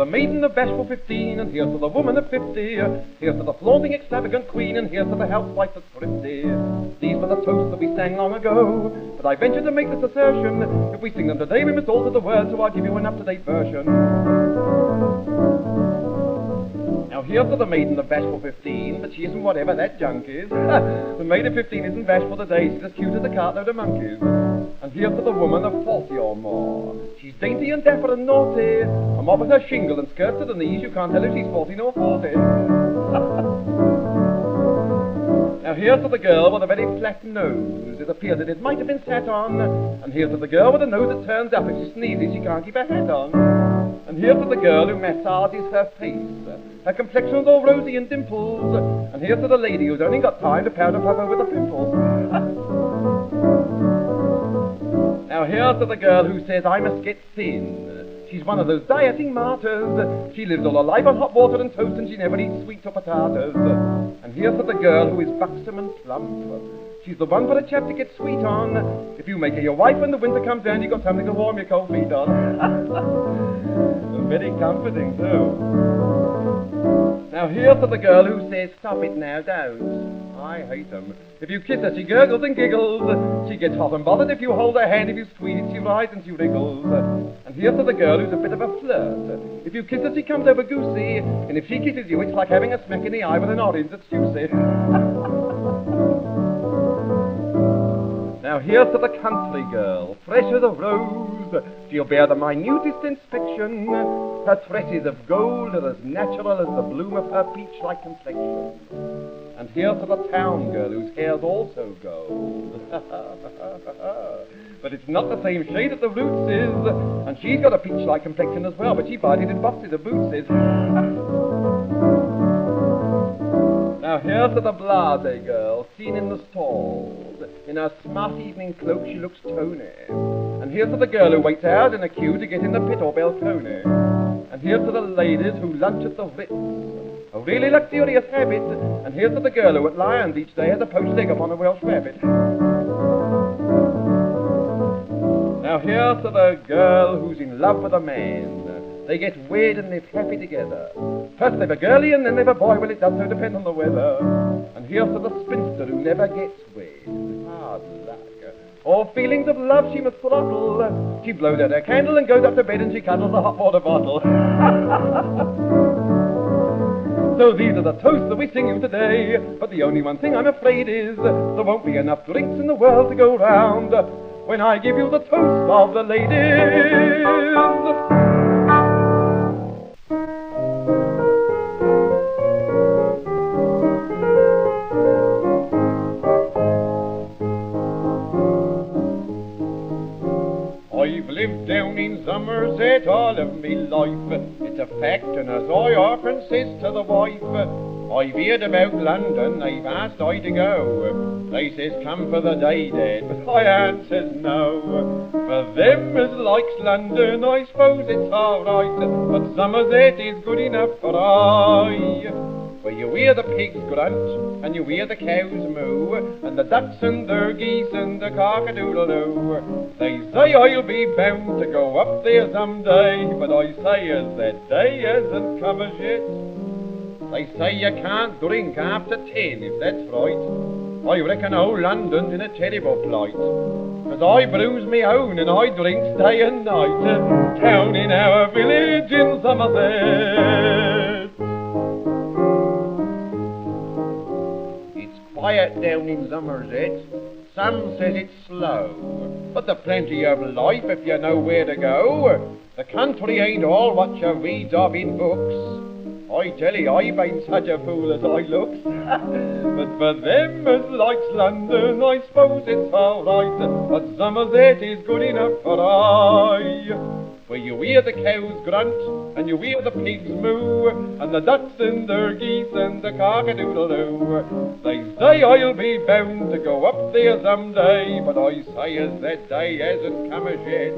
the maiden of bashful 15, and here's to the woman of 50. Here's to the flaunting extravagant queen, and here's to the housewife that's thrifty. These were the toasts that we sang long ago, but I venture to make this assertion: if we sing them today we must alter the words, so I'll give you an up-to-date version. Now here's to the maiden of bashful 15, but she isn't whatever that junk is. The maid of 15 isn't bashful today, she's as cute as a cartload of monkeys. And here's to the woman of 40 or more. She's dainty and dapper and naughty, and what with her shingle and skirts to the knees, you can't tell if she's 40 nor 40. Now here's to the girl with a very flat nose, it appears that it might have been sat on. And here's to the girl with a nose that turns up, if she sneezes she can't keep her hat on. And here's to the girl who massages her face, her complexion's all rosy and dimples. And here's to the lady who's only got time to powder puff over the pimples. Now here's to the girl who says I must get thin. She's one of those dieting martyrs. She lives all her life on hot water and toast, and she never eats sweets or potatoes. And here's to the girl who is buxom and plump. She's the one for a chap to get sweet on. If you make her your wife when the winter comes down, you've got something to warm your cold feet on. Very comforting too. Now here's to the girl who says, stop it now, don't. I hate them. If you kiss her, she gurgles and giggles. She gets hot and bothered if you hold her hand. If you squeeze it, she writhes and she wriggles. And here's to the girl who's a bit of a flirt. If you kiss her, she comes over goosey. And if she kisses you, it's like having a smack in the eye with an orange that's juicy. Now here's to the country girl, fresh as a rose. She'll bear the minutest inspection. Her tresses of gold are as natural as the bloom of her peach-like complexion. And here's to the town girl whose hair's also gold. But it's not the same shade at the roots is. And she's got a peach-like complexion as well, but she buys it in boxes of boots is. Now here's to the blase girl, seen in the stalls. In her smart evening cloak she looks tony. And here's to the girl who waits hours in a queue to get in the pit or balcony. And here's to the ladies who lunch at the Ritz, a really luxurious habit. And here's to the girl who at Lions each day has a poached egg upon a Welsh rabbit. Now here's to the girl who's in love with a man. They get wed and live happy together. First they've a girlie and then they've a boy, well it does so depend on the weather. And here's to the spinster who never gets wed. Hard luck. All feelings of love she must throttle. She blows out her candle and goes up to bed and she cuddles a hot water bottle. So these are the toasts that we sing you today. But the only one thing I'm afraid is there won't be enough drinks in the world to go round when I give you the toast of the ladies. I've lived down in Zummerzet all of me life. It's a fact, and as I often says to the wife, I've heard about London, they've asked I to go. They says come for the day, Dad, but I answers no. For them as likes London, I suppose it's alright, but Zummerzet is good enough for I. Where you hear the pigs grunt, and you hear the cows moo, and the ducks and the geese and the cock-a-doodle-doo. They say I'll be bound to go up there someday, but I say as that day hasn't come as yet. They say you can't drink after 10, if that's right. I reckon old London's in a terrible plight, 'cause I brews me own and I drinks day and night, down in our village in Zummerzet. Quiet down in Zummerzet, some says it's slow, but there's plenty of life if you know where to go. The country ain't all what you read of in books. I tell you, I ain't such a fool as I looks. But for them as likes London, I suppose it's alright, but Zummerzet is good enough for I. Where you hear the cows grunt, and you hear the pigs moo, and the ducks and the geese and the cock-a-doodle-doo. They say I'll be bound to go up there someday, but I say as that day hasn't come as yet.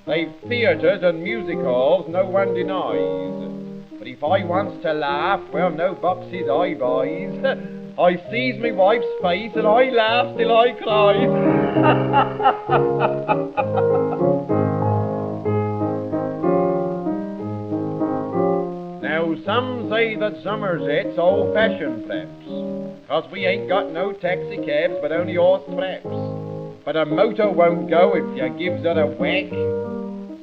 They've theatres and music halls, no one denies. But if I wants to laugh, well, no boxes I buys. I sees me wife's face and I laugh till I cries. some say that Zummerzet's old-fashioned perhaps, 'cause we ain't got no taxi cabs but only horse traps. But a motor won't go if you gives it a whack,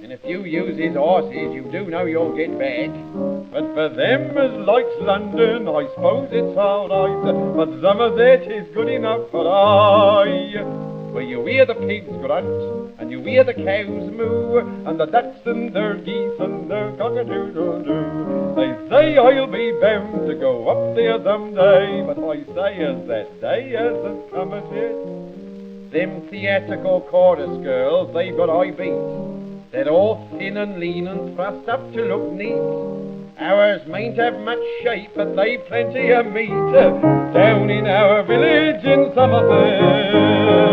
and if you use his horses you do know you'll get back. But for them as likes London I suppose it's alright, but Zummerzet is good enough for I. Where you hear the pigs grunt, and you hear the cows moo, and the ducks and their geese and their cock-a-doodle-doo. They say I'll be bound to go up there someday, but I say as that day hasn't come as yet. Them theatrical chorus girls, they've got eye beat. They're all thin and lean and thrust up to look neat. Ours mayn't have much shape, but they've plenty of meat down in our village in Somerset.